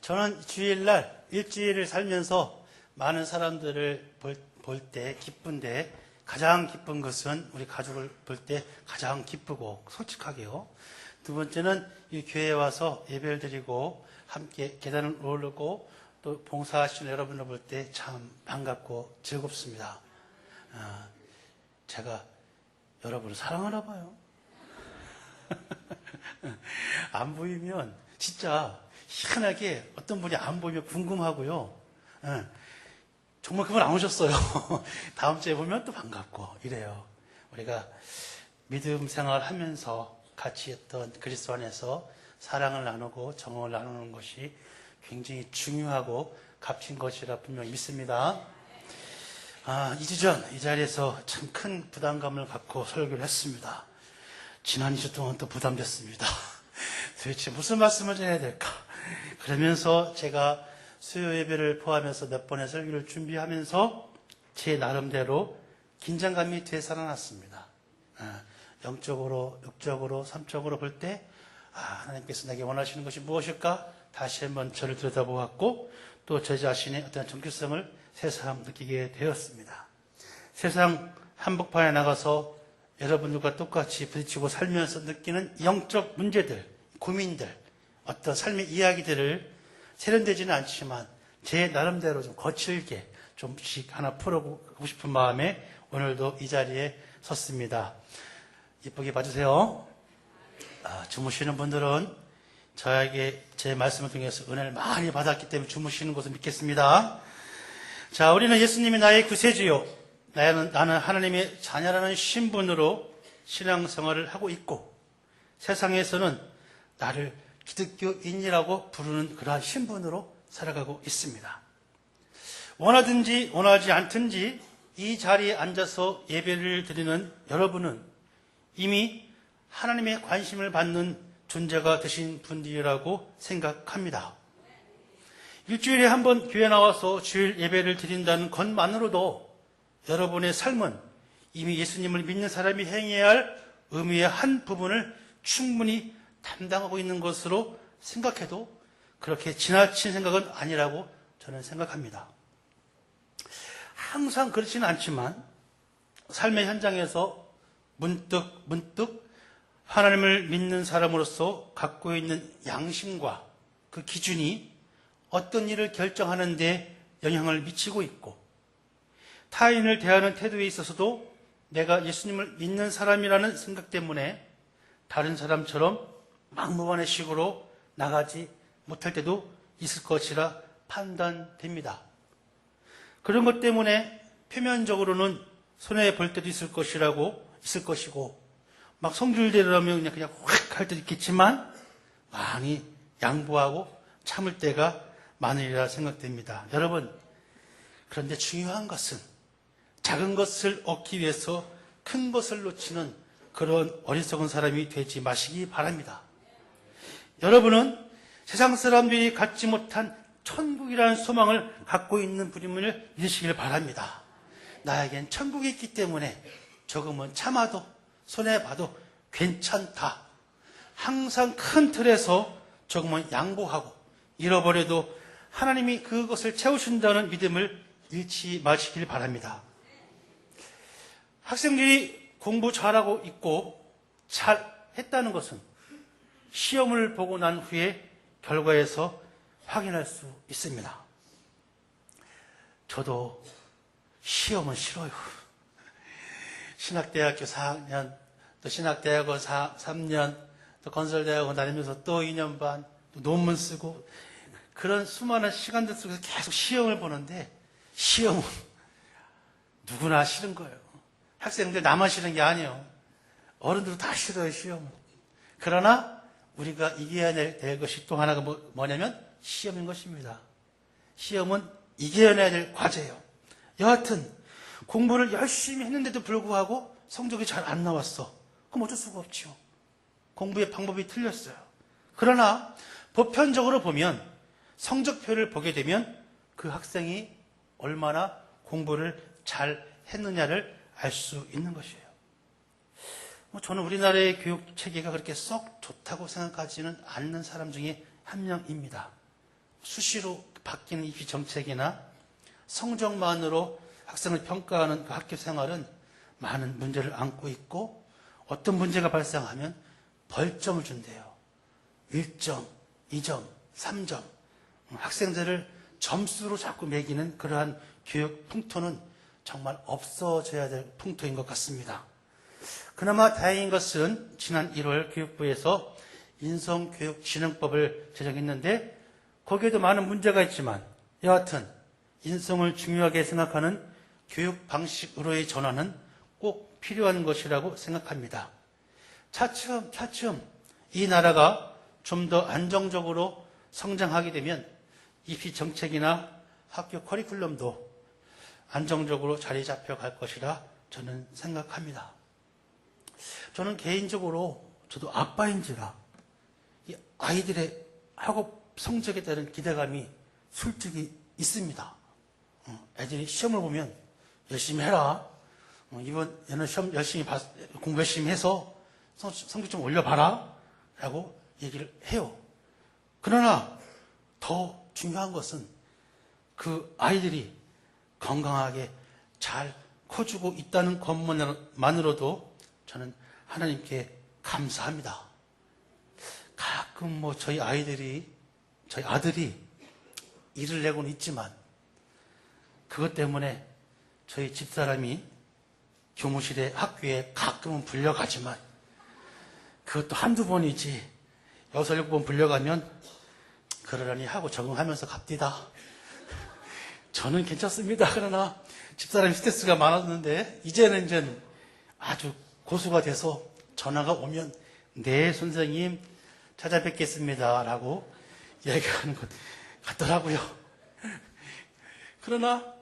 저는 주일날 일주일을 살면서 많은 사람들을 볼 때 기쁜데 가장 기쁜 것은 우리 가족을 볼 때 가장 기쁘고 솔직하게요. 두 번째는 이 교회에 와서 예배를 드리고 함께 계단을 오르고 또 봉사하시는 여러분을 볼 때 참 반갑고 즐겁습니다. 제가 여러분을 사랑하나 봐요. 안 보이면 진짜 희한하게 어떤 분이 안 보이면 궁금하고요. 정말 그분 안 오셨어요. 다음 주에 보면 또 반갑고 이래요. 우리가 믿음 생활하면서 같이 했던 그리스도 안에서 사랑을 나누고 정을 나누는 것이 굉장히 중요하고 값진 것이라 분명히 믿습니다. 2주 전 이 자리에서 참 큰 부담감을 갖고 설교를 했습니다. 지난 2주 동안 또 부담됐습니다. 도대체 무슨 말씀을 전해야 될까? 그러면서 제가 수요 예배를 포함해서 몇 번의 설교를 준비하면서 제 나름대로 긴장감이 되살아났습니다. 영적으로, 육적으로, 삼적으로 볼 때 하나님께서 내게 원하시는 것이 무엇일까? 다시 한번 저를 들여다보았고 또 저 자신의 어떤 정체성을 새삼 느끼게 되었습니다. 세상 한복판에 나가서 여러분들과 똑같이 부딪히고 살면서 느끼는 영적 문제들, 고민들, 어떤 삶의 이야기들을 세련되지는 않지만 제 나름대로 좀 거칠게 좀씩 하나 풀어보고 싶은 마음에 오늘도 이 자리에 섰습니다. 이쁘게 봐주세요. 주무시는 분들은 저에게 제 말씀을 통해서 은혜를 많이 받았기 때문에 주무시는 것을 믿겠습니다. 자, 우리는 예수님이 나의 구세주요, 나는 하나님의 자녀라는 신분으로 신앙생활을 하고 있고 세상에서는 나를 기독교인이라고 부르는 그러한 신분으로 살아가고 있습니다. 원하든지 원하지 않든지 이 자리에 앉아서 예배를 드리는 여러분은 이미 하나님의 관심을 받는 존재가 되신 분들이라고 생각합니다. 일주일에 한 번 교회 나와서 주일 예배를 드린다는 것만으로도 여러분의 삶은 이미 예수님을 믿는 사람이 행해야 할 의미의 한 부분을 충분히 담당하고 있는 것으로 생각해도 그렇게 지나친 생각은 아니라고 저는 생각합니다. 항상 그렇지는 않지만 삶의 현장에서 문득 하나님을 믿는 사람으로서 갖고 있는 양심과 그 기준이 어떤 일을 결정하는 데 영향을 미치고 있고 타인을 대하는 태도에 있어서도 내가 예수님을 믿는 사람이라는 생각 때문에 다른 사람처럼 막무가내 식으로 나가지 못할 때도 있을 것이라 판단됩니다. 그런 것 때문에 표면적으로는 손해볼 때도 있을 것이고 막 성질대로라면 그냥 확 할 때도 있겠지만 많이 양보하고 참을 때가 많으리라 생각됩니다. 여러분, 그런데 중요한 것은 작은 것을 얻기 위해서 큰 것을 놓치는 그런 어리석은 사람이 되지 마시기 바랍니다. 여러분은 세상 사람들이 갖지 못한 천국이라는 소망을 갖고 있는 분임을 믿으시길 바랍니다. 나에겐 천국이 있기 때문에 조금은 참아도 손해봐도 괜찮다. 항상 큰 틀에서 조금은 양보하고 잃어버려도 하나님이 그것을 채우신다는 믿음을 잃지 마시길 바랍니다. 학생들이 공부 잘하고 있고 잘했다는 것은 시험을 보고 난 후에 결과에서 확인할 수 있습니다. 저도 시험은 싫어요. 신학대학교 4학년, 또 신학대학원 3년, 또 건설대학원 다니면서 또 2년 반, 또 논문 쓰고 그런 수많은 시간들 속에서 계속 시험을 보는데 시험은 누구나 싫은 거예요. 학생들 나만 싫은 게 아니에요. 어른들도 다 싫어요, 시험은. 그러나 우리가 이겨야 될 것이 또 하나가 뭐냐면 시험인 것입니다. 시험은 이겨내야 될 과제예요. 여하튼 공부를 열심히 했는데도 불구하고 성적이 잘 안 나왔어. 그럼 어쩔 수가 없죠. 공부의 방법이 틀렸어요. 그러나 보편적으로 보면 성적표를 보게 되면 그 학생이 얼마나 공부를 잘 했느냐를 알 수 있는 것이에요. 저는 우리나라의 교육 체계가 그렇게 썩 좋다고 생각하지는 않는 사람 중에 한 명입니다. 수시로 바뀌는 입시 정책이나 성적만으로 학생을 평가하는 그 학교 생활은 많은 문제를 안고 있고, 어떤 문제가 발생하면 벌점을 준대요. 1점, 2점, 3점. 학생들을 점수로 자꾸 매기는 그러한 교육 풍토는 정말 없어져야 될 풍토인 것 같습니다. 그나마 다행인 것은 지난 1월 교육부에서 인성교육진흥법을 제정했는데, 거기에도 많은 문제가 있지만 여하튼 인성을 중요하게 생각하는 교육 방식으로의 전환은 꼭 필요한 것이라고 생각합니다. 차츰 이 나라가 좀 더 안정적으로 성장하게 되면 입시 정책이나 학교 커리큘럼도 안정적으로 자리 잡혀갈 것이라 저는 생각합니다. 저는 개인적으로 저도 아빠인지라 이 아이들의 학업 성적에 따른 기대감이 솔직히 있습니다. 애들이 시험을 보면 열심히 해라. 이번에는 시험 공부 열심히 해서 성적 좀 올려봐라. 라고 얘기를 해요. 그러나 더 중요한 것은 그 아이들이 건강하게 잘 커주고 있다는 것만으로도 저는 하나님께 감사합니다. 가끔 저희 아들이 일을 내고는 있지만 그것 때문에 저희 집사람이 교무실에 학교에 가끔은 불려가지만 그것도 한두 번이지 6, 7번 불려가면 그러려니 하고 적응하면서 갑디다. 저는 괜찮습니다. 그러나 집사람이 스트레스가 많았는데 이제는 아주 고수가 돼서 전화가 오면 네 선생님 찾아뵙겠습니다 라고 얘기하는 것 같더라고요. 그러나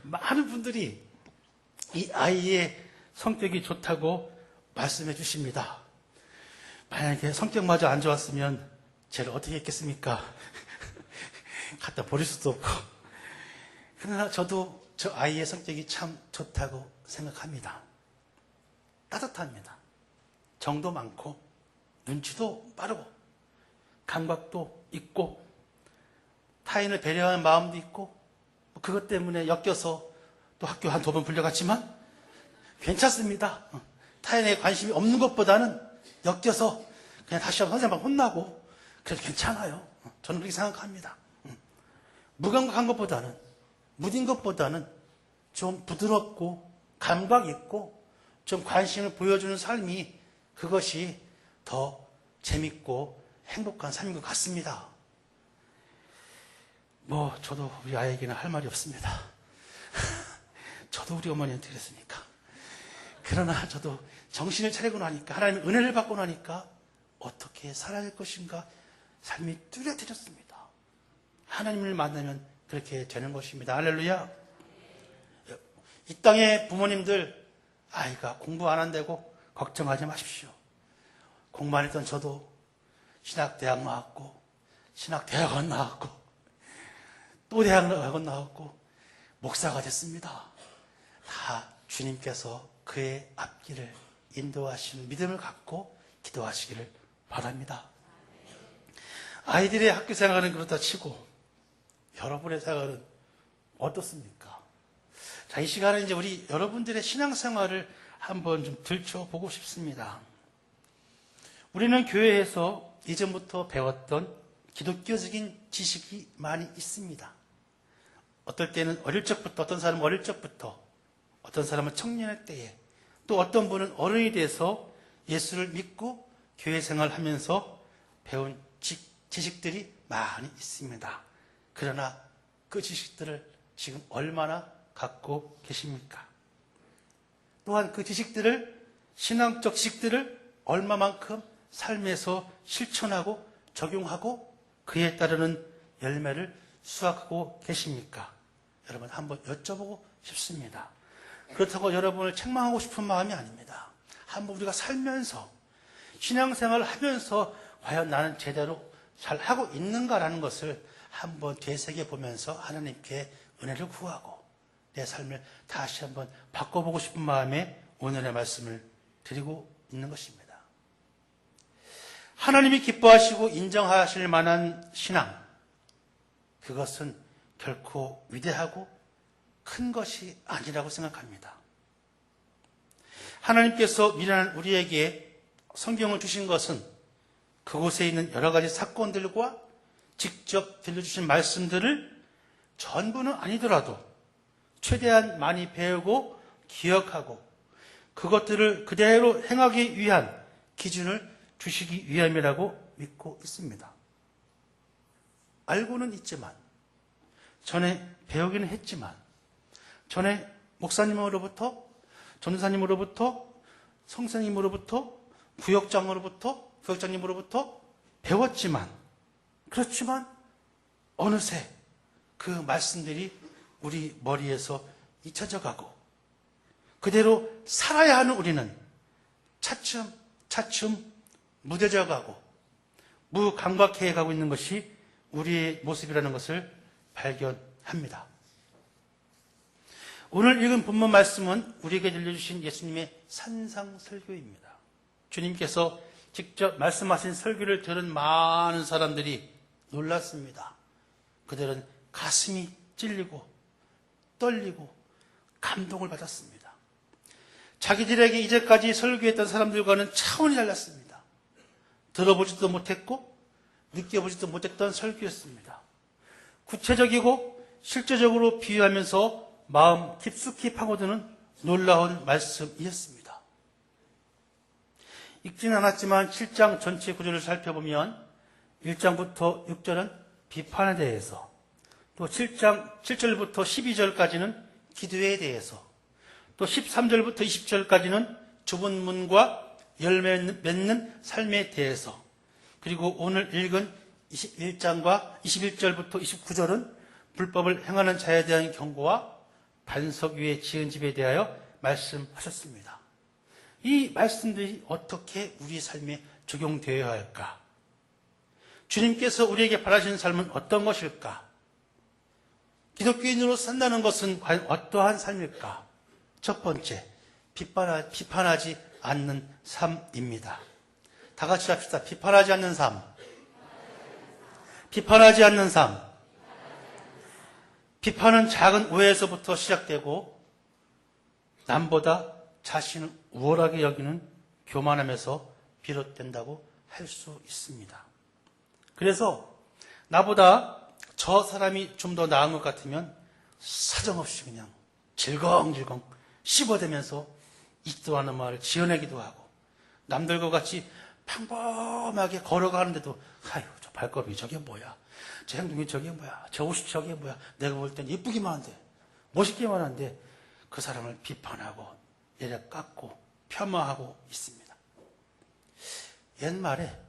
많은 분들이 이 아이의 성격이 좋다고 말씀해 주십니다. 만약에 성격마저 안 좋았으면 쟤를 어떻게 했겠습니까? 갖다 버릴 수도 없고. 그러나 저도 저 아이의 성격이 참 좋다고 생각합니다. 따뜻합니다. 정도 많고 눈치도 빠르고 감각도 있고 타인을 배려하는 마음도 있고, 그것 때문에 엮여서 또 학교 한 2번 불려갔지만 괜찮습니다. 타인에게 관심이 없는 것보다는 엮여서 그냥 다시 한번 선생님한테 혼나고 그래도 괜찮아요. 저는 그렇게 생각합니다. 무감각한 것보다는, 무딘 것보다는 좀 부드럽고 감각 있고 좀 관심을 보여주는 삶이, 그것이 더 재밌고 행복한 삶인 것 같습니다. 저도 우리 아이에게는 할 말이 없습니다. 저도 우리 어머니한테 그랬으니까. 그러나 저도 정신을 차리고 나니까, 하나님의 은혜를 받고 나니까 어떻게 살아야 할 것인가 삶이 뚜렷해졌습니다. 하나님을 만나면 그렇게 되는 것입니다. 할렐루야. 이 땅의 부모님들, 아이가 공부 안 한다고 걱정하지 마십시오. 공부만 했던 저도 신학대학 나왔고 신학대학원 나왔고 또 대학원 나왔고 목사가 됐습니다. 다 주님께서 그의 앞길을 인도하시는 믿음을 갖고 기도하시기를 바랍니다. 아이들의 학교 생활은 그렇다 치고 여러분의 생활은 어떻습니까? 자, 이 시간에 이제 우리 여러분들의 신앙생활을 한번 좀 들춰보고 싶습니다. 우리는 교회에서 이전부터 배웠던 기독교적인 지식이 많이 있습니다. 어떨 때는 어릴 적부터, 어떤 사람은 어릴 적부터, 어떤 사람은 청년의 때에, 또 어떤 분은 어른이 돼서 예수를 믿고 교회 생활하면서 배운 지식들이 많이 있습니다. 그러나 그 지식들을 지금 얼마나 갖고 계십니까? 또한 그 지식들을, 신앙적 지식들을 얼마만큼 삶에서 실천하고 적용하고 그에 따르는 열매를 수확하고 계십니까? 여러분 한번 여쭤보고 싶습니다. 그렇다고 여러분을 책망하고 싶은 마음이 아닙니다. 한번 우리가 살면서, 신앙생활을 하면서 과연 나는 제대로 잘 하고 있는가라는 것을 한번 되새겨보면서 하나님께 은혜를 구하고 내 삶을 다시 한번 바꿔보고 싶은 마음에 오늘의 말씀을 드리고 있는 것입니다. 하나님이 기뻐하시고 인정하실 만한 신앙, 그것은 결코 위대하고 큰 것이 아니라고 생각합니다. 하나님께서 미련한 우리에게 성경을 주신 것은 그곳에 있는 여러 가지 사건들과 직접 들려주신 말씀들을 전부는 아니더라도 최대한 많이 배우고 기억하고 그것들을 그대로 행하기 위한 기준을 주시기 위함이라고 믿고 있습니다. 알고는 있지만, 전에 배우기는 했지만, 전에 목사님으로부터, 전도사님으로부터, 성사님으로부터, 부역장님으로부터 배웠지만, 그렇지만 어느새 그 말씀들이 우리 머리에서 잊혀져 가고 그대로 살아야 하는 우리는 차츰 무뎌져 가고 무감각해 가고 있는 것이 우리의 모습이라는 것을 발견합니다. 오늘 읽은 본문 말씀은 우리에게 들려주신 예수님의 산상설교입니다. 주님께서 직접 말씀하신 설교를 들은 많은 사람들이 놀랐습니다. 그들은 가슴이 찔리고 떨리고 감동을 받았습니다. 자기들에게 이제까지 설교했던 사람들과는 차원이 달랐습니다. 들어보지도 못했고 느껴보지도 못했던 설교였습니다. 구체적이고 실제적으로 비유하면서 마음 깊숙이 파고드는 놀라운 말씀이었습니다. 읽지는 않았지만 7장 전체 구조를 살펴보면 1장부터 6절은 비판에 대해서, 또 7장 7절부터 12절까지는 기도에 대해서, 또 13절부터 20절까지는 좁은 문과 열매 맺는 삶에 대해서, 그리고 오늘 읽은 21장과 21절부터 29절은 불법을 행하는 자에 대한 경고와 반석 위에 지은 집에 대하여 말씀하셨습니다. 이 말씀들이 어떻게 우리 삶에 적용되어야 할까? 주님께서 우리에게 바라시는 삶은 어떤 것일까? 기독교인으로 산다는 것은 과연 어떠한 삶일까? 첫 번째, 비판하지 않는 삶입니다. 다 같이 합시다. 비판하지 않는 삶. 비판하지 않는 삶. 비판은 작은 오해에서부터 시작되고 남보다 자신을 우월하게 여기는 교만함에서 비롯된다고 할 수 있습니다. 그래서 나보다 저 사람이 좀 더 나은 것 같으면 사정없이 그냥 질겅질겅 씹어대면서 있지도 않은 말을 지어내기도 하고, 남들과 같이 평범하게 걸어가는데도 아유 저 발걸음이 저게 뭐야, 저 행동이 저게 뭐야, 저 옷이 저게 뭐야, 내가 볼 땐 예쁘기만 한데 멋있기만 한데 그 사람을 비판하고 내려 깎고 폄하하고 있습니다. 옛말에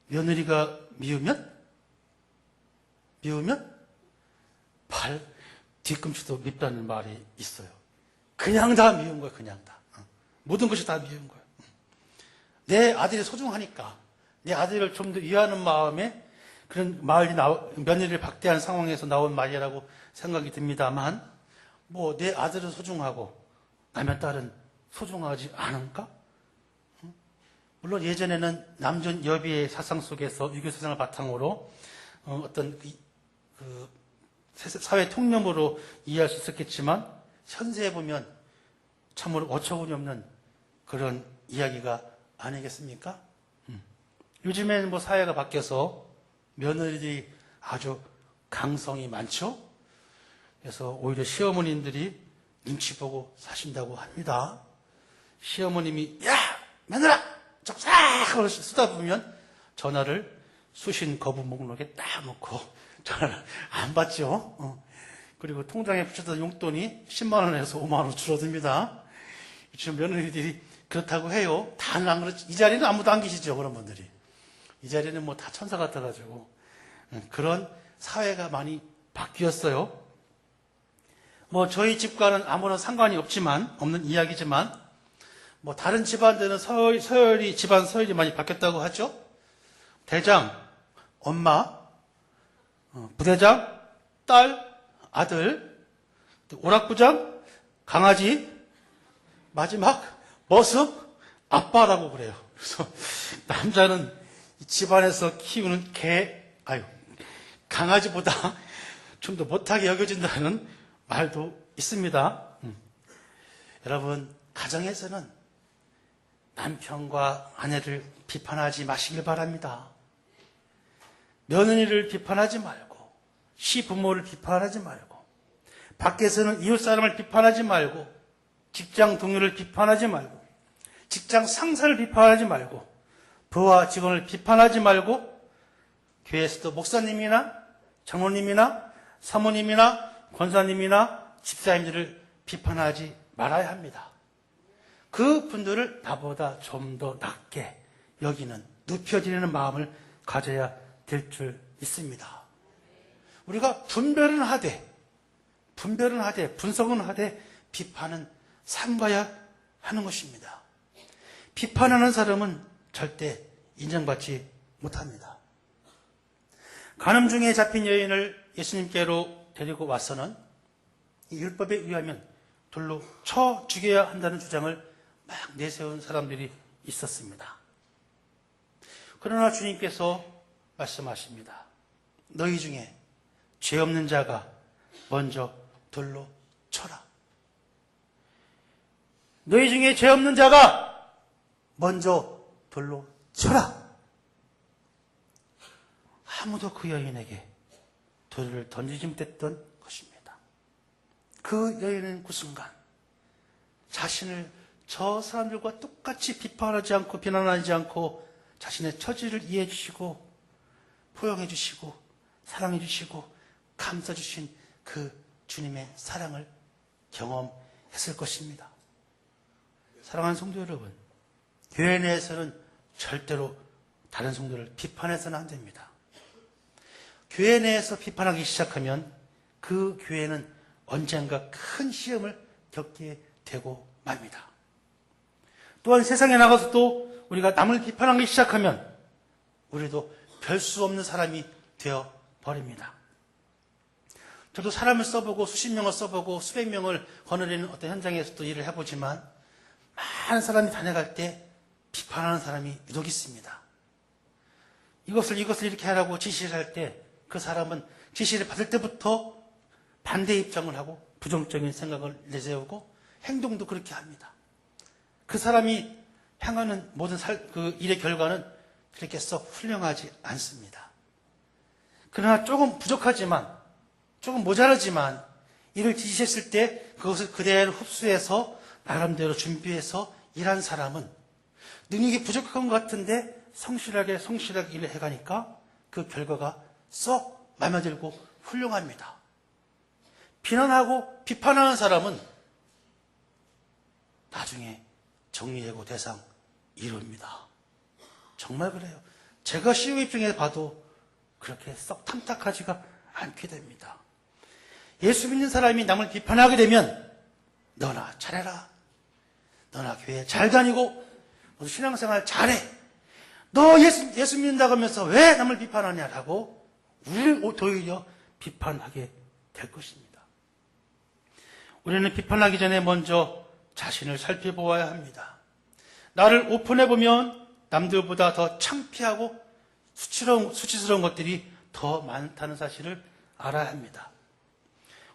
며느리가 미우면 발 뒤꿈치도 밉다는 말이 있어요. 그냥 다 미운 거예요. 그냥 다. 모든 것이 다 미운 거예요. 내 아들이 소중하니까 내 아들을 좀 더 위하는 마음에 그런 며느리를 박대한 상황에서 나온 말이라고 생각이 듭니다만, 뭐 내 아들은 소중하고 남의 딸은 소중하지 않은가? 물론 예전에는 남존 여비의 사상 속에서 유교 사상을 바탕으로 어떤 그 사회 통념으로 이해할 수 있었겠지만, 현세에 보면 참으로 어처구니 없는 그런 이야기가 아니겠습니까? 요즘에는 뭐 사회가 바뀌어서 며느리들이 아주 강성이 많죠. 그래서 오히려 시어머님들이 눈치 보고 사신다고 합니다. 시어머님이 야 며느라 쫙 쓰다 보면 전화를 수신 거부 목록에 딱 놓고 전화를 안 받죠. 그리고 통장에 붙였던 용돈이 10만 원에서 5만 원으로 줄어듭니다. 지금 며느리들이 그렇다고 해요. 다는 안 그렇지. 이 자리는 아무도 안 계시죠, 그런 분들이. 이 자리는 뭐 다 천사 같아가지고. 그런 사회가 많이 바뀌었어요. 뭐 저희 집과는 아무런 상관이 없는 이야기지만, 뭐 다른 집안들은 집안 서열이 많이 바뀌었다고 하죠. 대장, 엄마, 부대장, 딸, 아들, 오락부장, 강아지, 마지막 머슴, 아빠라고 그래요. 그래서 남자는 집안에서 키우는 강아지보다 좀 더 못하게 여겨진다는 말도 있습니다. 여러분, 가정에서는 남편과 아내를 비판하지 마시길 바랍니다. 며느리를 비판하지 말고, 시부모를 비판하지 말고, 밖에서는 이웃 사람을 비판하지 말고, 직장 동료를 비판하지 말고, 직장 상사를 비판하지 말고, 부하 직원을 비판하지 말고, 교회에서도 목사님이나 장로님이나 사모님이나 권사님이나 집사님들을 비판하지 말아야 합니다. 그 분들을 나보다 좀 더 낮게 여기는, 높여지는 마음을 가져야 될 줄 있습니다. 우리가 분별은 하되, 분석은 하되, 비판은 삼가야 하는 것입니다. 비판하는 사람은 절대 인정받지 못합니다. 간음 중에 잡힌 여인을 예수님께로 데리고 와서는 이 율법에 의하면 돌로 쳐 죽여야 한다는 주장을 막 내세운 사람들이 있었습니다. 그러나 주님께서 말씀하십니다. 너희 중에 죄 없는 자가 먼저 돌로 쳐라. 너희 중에 죄 없는 자가 먼저 돌로 쳐라. 아무도 그 여인에게 돌을 던지지 못했던 것입니다. 그 여인은 그 순간 자신을 저 사람들과 똑같이 비판하지 않고 비난하지 않고 자신의 처지를 이해해 주시고 포용해 주시고 사랑해 주시고 감싸 주신 그 주님의 사랑을 경험했을 것입니다. 사랑하는 성도 여러분, 교회 내에서는 절대로 다른 성도를 비판해서는 안 됩니다. 교회 내에서 비판하기 시작하면 그 교회는 언젠가 큰 시험을 겪게 되고 맙니다. 또한 세상에 나가서도 우리가 남을 비판하기 시작하면 우리도 별 수 없는 사람이 되어 버립니다. 저도 사람을 써보고 수십 명을 써보고 수백 명을 거느리는 어떤 현장에서도 일을 해보지만 많은 사람이 다녀갈 때 비판하는 사람이 유독 있습니다. 이것을 이렇게 하라고 지시를 할 때 그 사람은 지시를 받을 때부터 반대 입장을 하고 부정적인 생각을 내세우고 행동도 그렇게 합니다. 그 사람이 향하는 모든 그 일의 결과는 그렇게 썩 훌륭하지 않습니다. 그러나 조금 부족하지만, 조금 모자라지만 일을 지시했을 때 그것을 그대로 흡수해서 나름대로 준비해서 일한 사람은 능력이 부족한 것 같은데 성실하게 일을 해가니까 그 결과가 썩 마음에 들고 훌륭합니다. 비난하고 비판하는 사람은 나중에 정리되고 대상 이룹니다. 정말 그래요. 제가 CEO 입장에서 봐도 그렇게 썩 탐탁하지가 않게 됩니다. 예수 믿는 사람이 남을 비판하게 되면 너나 잘해라. 너나 교회 잘 다니고 너도 신앙생활 잘해. 너 예수 믿는다고 하면서 왜 남을 비판하냐라고 우리를 오히려 비판하게 될 것입니다. 우리는 비판하기 전에 먼저 자신을 살펴보아야 합니다. 나를 오픈해보면 남들보다 더 창피하고 수치스러운 것들이 더 많다는 사실을 알아야 합니다.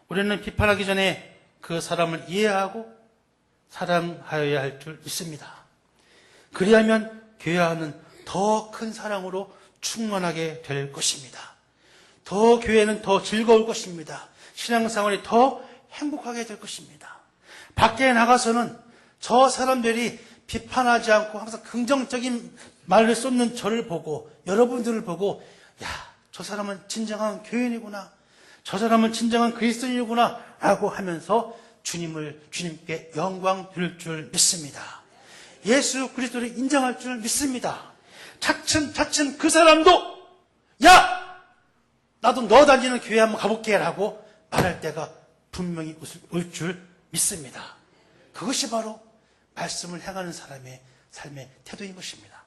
우리는 비판하기 전에 그 사람을 이해하고 사랑하여야 할 줄 믿습니다. 그리하면 교회 안은 더 큰 사랑으로 충만하게 될 것입니다. 더 교회는 더 즐거울 것입니다. 신앙생활이 더 행복하게 될 것입니다. 밖에 나가서는 저 사람들이 비판하지 않고 항상 긍정적인 말을 쏟는 저를 보고 여러분들을 보고 야, 저 사람은 진정한 교인이구나. 저 사람은 진정한 그리스도인이구나 라고 하면서 주님께 영광 드릴 줄 믿습니다. 예수 그리스도를 인정할 줄 믿습니다. 차츰 그 사람도 야! 나도 너 다니는 교회 한번 가볼게 라고 말할 때가 분명히 올 줄 믿습니다. 그것이 바로 말씀을 향하는 사람의 삶의 태도인 것입니다.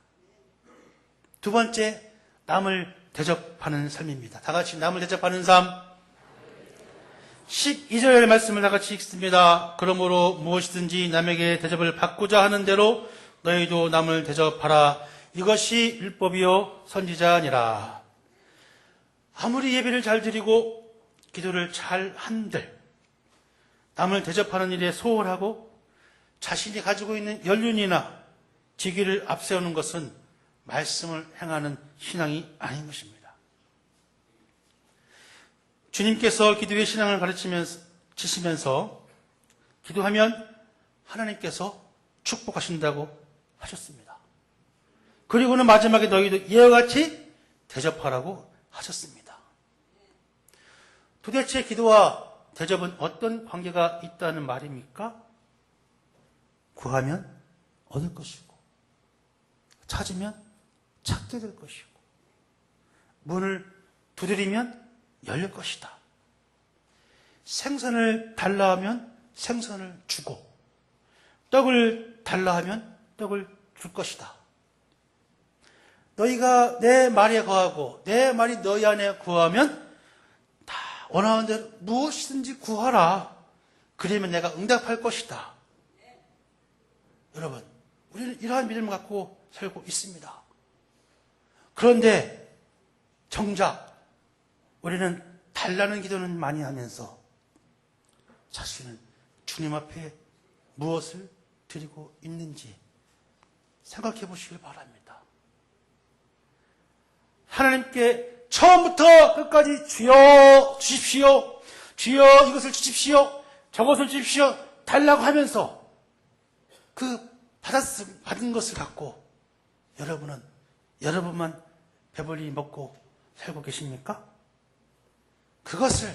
두 번째, 남을 대접하는 삶입니다. 다 같이 남을 대접하는 삶. 12절 말씀을 다 같이 읽습니다. 그러므로 무엇이든지 남에게 대접을 받고자 하는 대로 너희도 남을 대접하라. 이것이 율법이요 선지자니라. 아무리 예배를 잘 드리고 기도를 잘 한들 남을 대접하는 일에 소홀하고 자신이 가지고 있는 연륜이나 직위를 앞세우는 것은 말씀을 행하는 신앙이 아닌 것입니다. 주님께서 기도의 신앙을 가르치시면서 기도하면 하나님께서 축복하신다고 하셨습니다. 그리고는 마지막에 너희도 이와 같이 대접하라고 하셨습니다. 도대체 기도와 대접은 어떤 관계가 있다는 말입니까? 구하면 얻을 것이고 찾으면 찾게 될 것이고 문을 두드리면 열릴 것이다. 생선을 달라 하면 생선을 주고 떡을 달라 하면 떡을 줄 것이다. 너희가 내 말에 거하고 내 말이 너희 안에 거하면 다 원하는 대로 무엇이든지 구하라. 그러면 내가 응답할 것이다. 여러분, 우리는 이러한 믿음을 갖고 살고 있습니다. 그런데 정작 우리는 달라는 기도는 많이 하면서 자신은 주님 앞에 무엇을 드리고 있는지 생각해 보시길 바랍니다. 하나님께 처음부터 끝까지 주여 주십시오, 주여 이것을 주십시오, 저것을 주십시오 달라고 하면서 그 받은 것을 갖고 여러분만 배불리 먹고 살고 계십니까? 그것을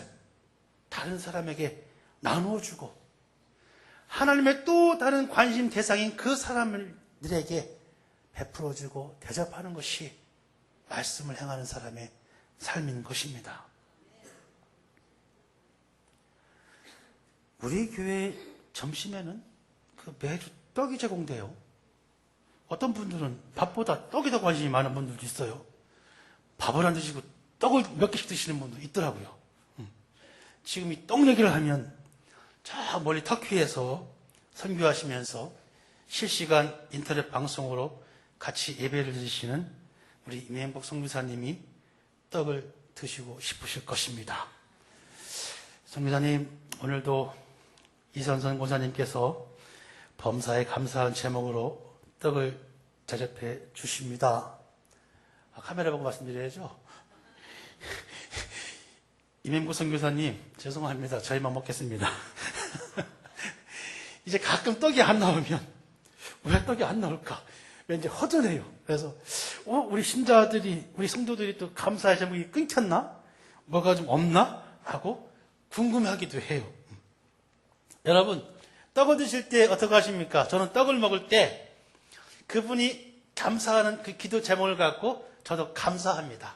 다른 사람에게 나누어주고 하나님의 또 다른 관심 대상인 그 사람들에게 베풀어주고 대접하는 것이 말씀을 행하는 사람의 삶인 것입니다. 우리 교회 점심에는 매주 떡이 제공돼요. 어떤 분들은 밥보다 떡이 더 관심이 많은 분들도 있어요. 밥을 안 드시고 떡을 몇 개씩 드시는 분도 있더라고요. 지금 이 떡 얘기를 하면 저 멀리 터키에서 선교하시면서 실시간 인터넷 방송으로 같이 예배를 드리시는 우리 임행복 선교사님이 떡을 드시고 싶으실 것입니다. 선교사님, 오늘도 이선선 권사님께서 범사에 감사한 제목으로 떡을 대접해 주십니다. 카메라 보고 말씀드려야죠. 임행복 선교사님, 죄송합니다. 저희만 먹겠습니다. 이제 가끔 떡이 안 나오면 왜 떡이 안 나올까? 왠지 허전해요. 그래서 우리 신자들이, 우리 성도들이 또 감사의 제목이 끊겼나? 뭐가 좀 없나? 하고 궁금하기도 해요. 여러분, 떡을 드실 때 어떻게 하십니까? 저는 떡을 먹을 때 그분이 감사하는 그 기도 제목을 갖고 저도 감사합니다.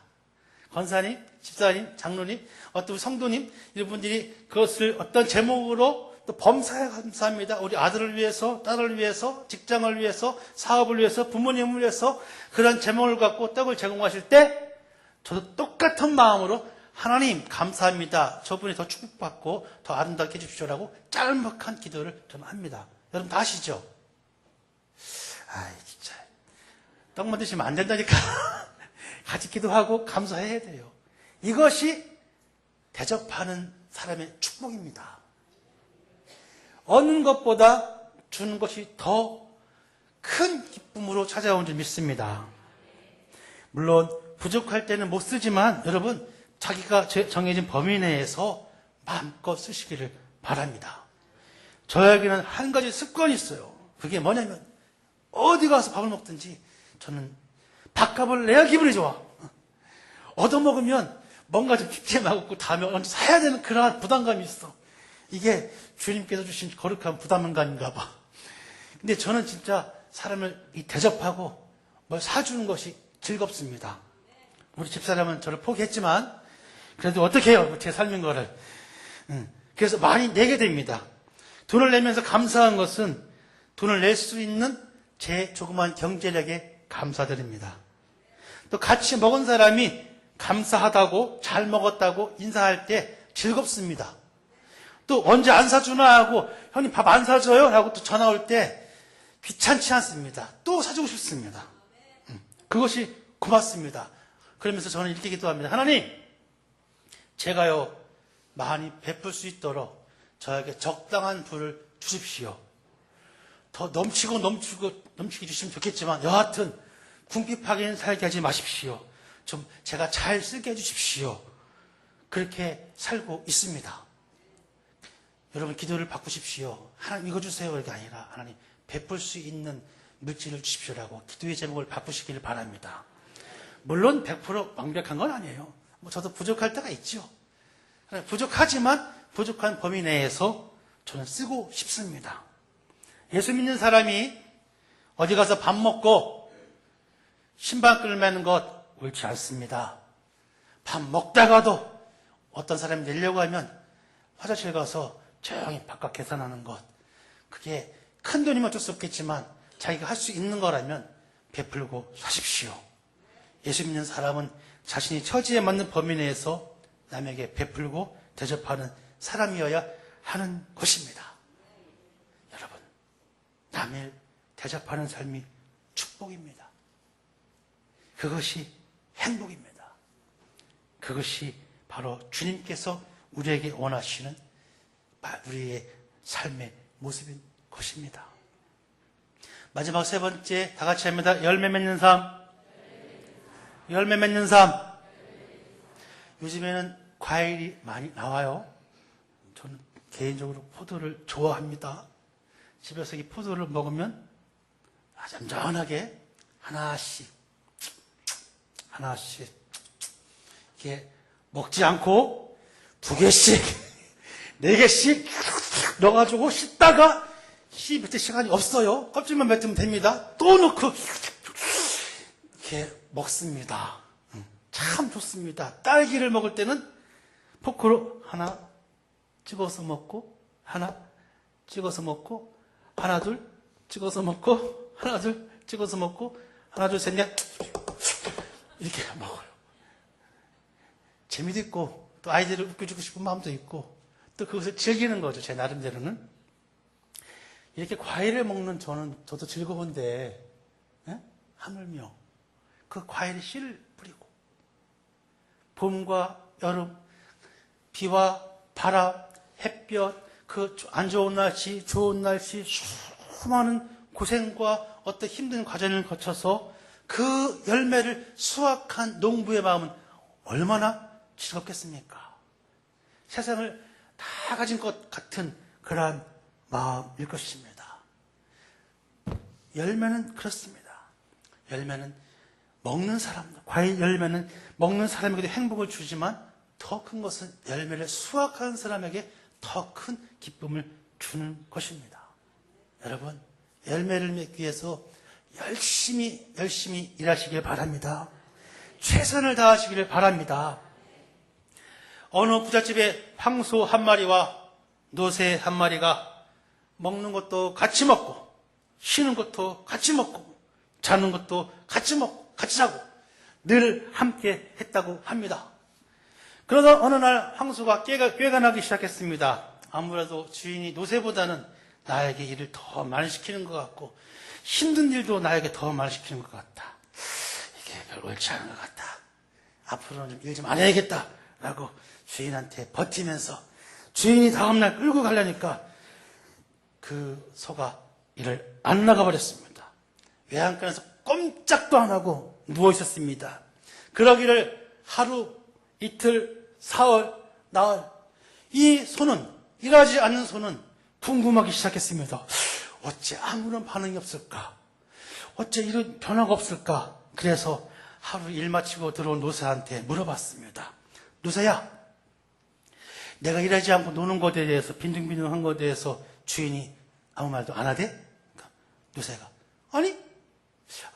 권사님, 집사님, 장로님, 어떤 성도님, 이런 분들이 그것을 어떤 제목으로 또 범사에 감사합니다. 우리 아들을 위해서, 딸을 위해서, 직장을 위해서, 사업을 위해서, 부모님을 위해서 그런 제목을 갖고 떡을 제공하실 때 저도 똑같은 마음으로 하나님 감사합니다. 저분이 더 축복받고 더 아름답게 해주십시오라고 짤막한 기도를 저는 합니다. 여러분 다 아시죠? 진짜 떡만 드시면 안 된다니까. 같이 기도하고 감사해야 돼요. 이것이 대접하는 사람의 축복입니다. 얻는 것보다 주는 것이 더 큰 기쁨으로 찾아온 줄 믿습니다. 물론 부족할 때는 못 쓰지만 여러분 자기가 정해진 범위 내에서 마음껏 쓰시기를 바랍니다. 저에게는 한 가지 습관이 있어요. 그게 뭐냐면 어디 가서 밥을 먹든지 저는 밥값을 내야 기분이 좋아. 얻어먹으면 뭔가 좀 찝찝하고 다음에 언제 사야 되는 그러한 부담감이 있어. 이게 주님께서 주신 거룩한 부담감인가 봐. 근데 저는 진짜 사람을 대접하고 뭘 사주는 것이 즐겁습니다. 우리 집사람은 저를 포기했지만 그래도 어떻게 해요? 제 삶인 거를. 그래서 많이 내게 됩니다. 돈을 내면서 감사한 것은 돈을 낼 수 있는 제 조그만 경제력에 감사드립니다. 또 같이 먹은 사람이 감사하다고 잘 먹었다고 인사할 때 즐겁습니다. 또 언제 안 사주나 하고 형님 밥 안 사줘요? 하고 또 전화 올 때 귀찮지 않습니다. 또 사주고 싶습니다. 그것이 고맙습니다. 그러면서 저는 이렇게 기도합니다. 하나님, 제가요 많이 베풀 수 있도록 저에게 적당한 부를 주십시오. 더 넘치게 주시면 좋겠지만 여하튼 궁핍하게 살게 하지 마십시오. 좀 제가 잘 쓰게 해주십시오. 그렇게 살고 있습니다. 여러분 기도를 바꾸십시오. 하나님 이거 주세요 이게 아니라 하나님 베풀 수 있는 물질을 주십시오라고 기도의 제목을 바꾸시기를 바랍니다. 물론 100% 완벽한 건 아니에요. 저도 부족할 때가 있죠. 부족하지만 부족한 범위 내에서 저는 쓰고 싶습니다. 예수 믿는 사람이 어디 가서 밥 먹고 신방끈을 매는 것 옳지 않습니다. 밥 먹다가도 어떤 사람이 내려고 하면 화장실 가서 조용히 바깥 계산하는 것, 그게 큰 돈이면 어쩔 수 없겠지만 자기가 할 수 있는 거라면 베풀고 사십시오. 예수 믿는 사람은 자신이 처지에 맞는 범위 내에서 남에게 베풀고 대접하는 사람이어야 하는 것입니다. 여러분, 남을 대접하는 삶이 축복입니다. 그것이 행복입니다. 그것이 바로 주님께서 우리에게 원하시는 우리의 삶의 모습인 것입니다. 마지막 세 번째 다 같이 합니다. 열매 맺는 삶. 열매 맺는 삶. 요즘에는 과일이 많이 나와요. 저는 개인적으로 포도를 좋아합니다. 집에서 이 포도를 먹으면 얌전하게 하나씩 이렇게 먹지 않고 2개씩 4개씩 넣어가지고 씹다가 씹을 시간이 없어요. 껍질만 뱉으면 됩니다. 또 넣고 이렇게 먹습니다. 참 좋습니다. 딸기를 먹을 때는 포크로 하나 찍어서 먹고 하나 찍어서 먹고 하나 둘 찍어서 먹고 하나 둘 찍어서 먹고 하나 둘 셋 넷 이렇게 먹어요. 재미도 있고 또 아이들을 웃겨주고 싶은 마음도 있고 또 그것을 즐기는 거죠. 제 나름대로는. 이렇게 과일을 먹는 저도 즐거운데 하물며 그 과일의 씨를 뿌리고 봄과 여름 비와 바람 햇볕 그 안 좋은 날씨 좋은 날씨 수많은 고생과 어떤 힘든 과정을 거쳐서 그 열매를 수확한 농부의 마음은 얼마나 즐겁겠습니까? 세상을 다 가진 것 같은 그러한 마음일 것입니다. 열매는 그렇습니다. 열매는 먹는 사람, 과일 열매는 먹는 사람에게도 행복을 주지만 더 큰 것은 열매를 수확하는 사람에게 더 큰 기쁨을 주는 것입니다. 여러분, 열매를 맺기 위해서 열심히 일하시길 바랍니다. 최선을 다하시기를 바랍니다. 어느 부잣집에 황소 한 마리와 노새 한 마리가 먹는 것도 같이 먹고 쉬는 것도 같이 먹고 자는 것도 같이 먹고 같이 자고 늘 함께 했다고 합니다. 그러다 어느 날 황소가 꾀가 나기 시작했습니다. 아무래도 주인이 노새보다는 나에게 일을 더 많이 시키는 것 같고 힘든 일도 나에게 더 많이 시키는 것 같다. 이게 별로 옳지 않은 것 같다. 앞으로는 일 좀 안 해야겠다 라고 주인한테 버티면서 주인이 다음날 끌고 가려니까 그 소가 일을 안 나가버렸습니다. 외양간에서 꼼짝도 안 하고 누워 있었습니다. 그러기를 하루, 이틀, 사흘, 나흘 이 소는 일하지 않는 소는 궁금하기 시작했습니다. 어째 아무런 반응이 없을까? 어째 이런 변화가 없을까? 그래서 하루 일 마치고 들어온 노새한테 물어봤습니다. 노새야, 내가 일하지 않고 노는 것에 대해서 빈둥빈둥한 것에 대해서 주인이 아무 말도 안 하대? 그러니까 노새가 아니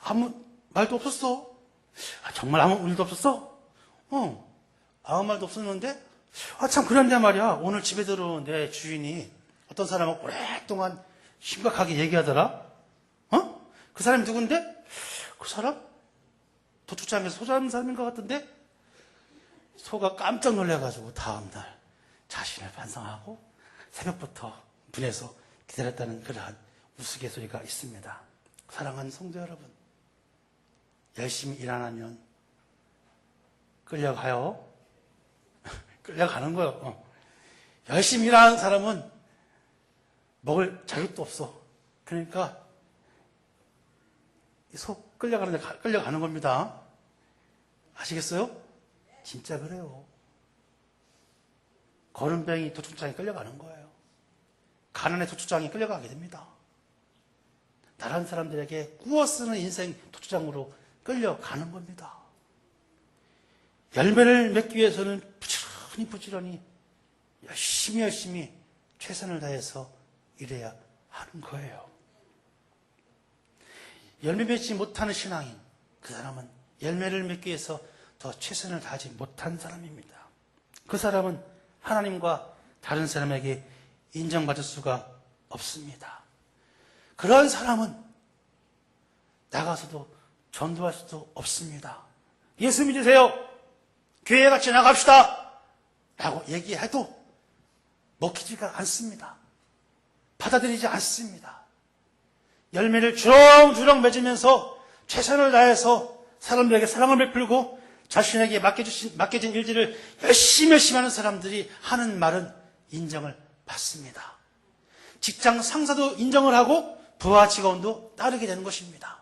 아무 말도 없었어. 정말 아무 일도 없었어? 아무 말도 없었는데 참 그런데 말이야 오늘 집에 들어오는데 주인이 어떤 사람하고 오랫동안 심각하게 얘기하더라. 그 사람이 누군데? 그 사람? 도축장에서 소 잡는 사람인 것 같던데? 소가 깜짝 놀라가지고 다음날 자신을 반성하고 새벽부터 문에서 기다렸다는 그러한 우스갯소리가 있습니다. 사랑하는 성도 여러분, 열심히 일 안 하면 끌려가요. 끌려가는 거예요. 열심히 일하는 사람은 먹을 자격도 없어. 그러니까 속 끌려가는 겁니다. 아시겠어요? 진짜 그래요. 거름병이 도축장에 끌려가는 거예요. 가난의 도축장에 끌려가게 됩니다. 다른 사람들에게 구워 쓰는 인생 도축장으로 끌려가는 겁니다. 열매를 맺기 위해서는 부지런히 열심히 최선을 다해서 일해야 하는 거예요. 열매 맺지 못하는 신앙인, 그 사람은 열매를 맺기 위해서 더 최선을 다하지 못한 사람입니다. 그 사람은 하나님과 다른 사람에게 인정받을 수가 없습니다. 그런 사람은 나가서도 전도할 수도 없습니다. 예수 믿으세요. 교회 같이 나갑시다. 라고 얘기해도 먹히지가 않습니다. 받아들이지 않습니다. 열매를 주렁주렁 맺으면서 최선을 다해서 사람들에게 사랑을 베풀고 자신에게 맡겨진 일들을 열심히 하는 사람들이 하는 말은 인정을 받습니다. 직장 상사도 인정을 하고 부하 직원도 따르게 되는 것입니다.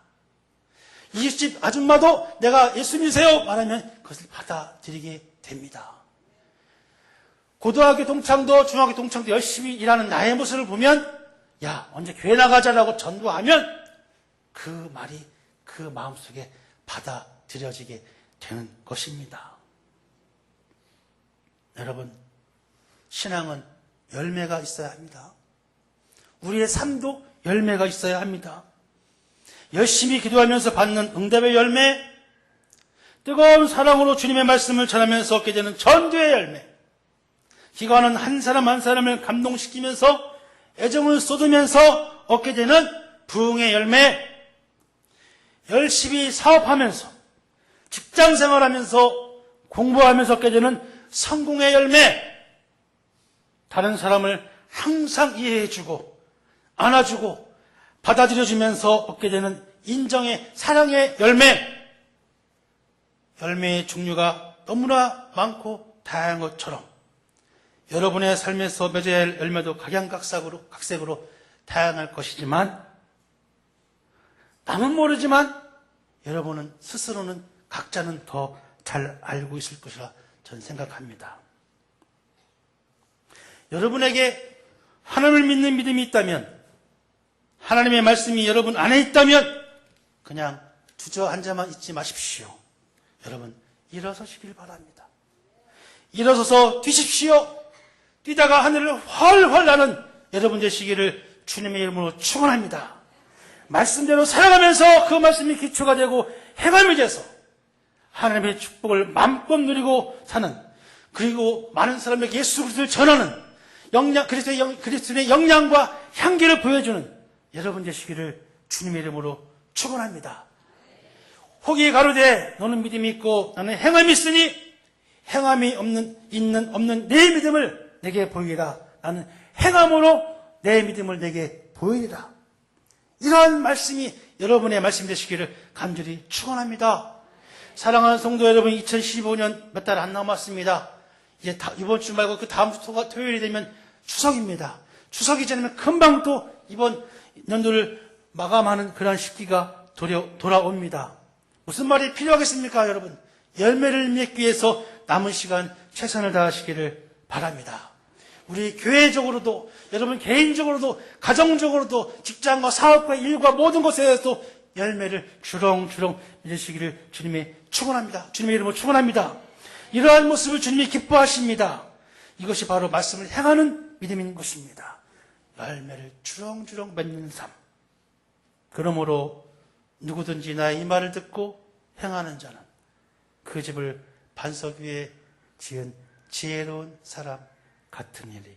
이웃집 아줌마도 내가 예수 믿으세요 말하면 그것을 받아들이게 됩니다. 고등학교 동창도 중학교 동창도 열심히 일하는 나의 모습을 보면 야 언제 교회 나가자라고 전도하면 그 말이 그 마음속에 받아들여지게 되는 것입니다. 여러분, 신앙은 열매가 있어야 합니다. 우리의 삶도 열매가 있어야 합니다. 열심히 기도하면서 받는 응답의 열매, 뜨거운 사랑으로 주님의 말씀을 전하면서 얻게 되는 전도의 열매, 기도하는 한 사람 한 사람을 감동시키면서 애정을 쏟으면서 얻게 되는 부흥의 열매, 열심히 사업하면서 직장 생활하면서 공부하면서 얻게 되는 성공의 열매, 다른 사람을 항상 이해해주고 안아주고 받아들여주면서 얻게 되는 인정의 사랑의 열매, 열매의 종류가 너무나 많고 다양한 것처럼 여러분의 삶에서 맺어야 할 열매도 각양각색으로 다양할 것이지만 남은 모르지만 여러분은 스스로는 각자는 더 잘 알고 있을 것이라 저는 생각합니다. 여러분에게 하나님을 믿는 믿음이 있다면, 하나님의 말씀이 여러분 안에 있다면 그냥 주저앉아만 있지 마십시오. 여러분 일어서시길 바랍니다. 일어서서 뛰십시오. 뛰다가 하늘을 훨훨 나는 여러분 되시기를 주님의 이름으로 축원합니다. 말씀대로 살아가면서 그 말씀이 기초가 되고 행함이 돼서 하나님의 축복을 마음껏 누리고 사는, 그리고 많은 사람에게 예수 그리스도를 전하는 그리스도의 영향과 향기를 보여주는 여러분 되시기를 주님의 이름으로 축원합니다. 혹이 가로되 너는 믿음이 있고 나는 행함이 있으니 행함이 없는 내 믿음을 내게 보이라. 나는 행함으로 내 믿음을 내게 보이리라. 이러한 말씀이 여러분의 말씀 되시기를 간절히 축원합니다. 사랑하는 성도 여러분, 2015년 몇 달 안 남았습니다. 이제 이번 주 말고 그 다음 주 토요일이 되면 추석입니다. 추석이 지나면 금방 또 이번 연도를 마감하는 그런 시기가 돌아옵니다. 무슨 말이 필요하겠습니까, 여러분? 열매를 맺기 위해서 남은 시간 최선을 다하시기를 바랍니다. 우리 교회적으로도, 여러분 개인적으로도, 가정적으로도, 직장과 사업과 일과 모든 것에서도 열매를 주렁주렁 맺으시기를 주님의 축원합니다. 주님의 이름으로 축원합니다. 이러한 모습을 주님이 기뻐하십니다. 이것이 바로 말씀을 행하는 믿음인 것입니다. 열매를 주렁주렁 맺는 삶. 그러므로 누구든지 나의 이 말을 듣고 행하는 자는 그 집을 반석 위에 지은 지혜로운 사람 같으니리.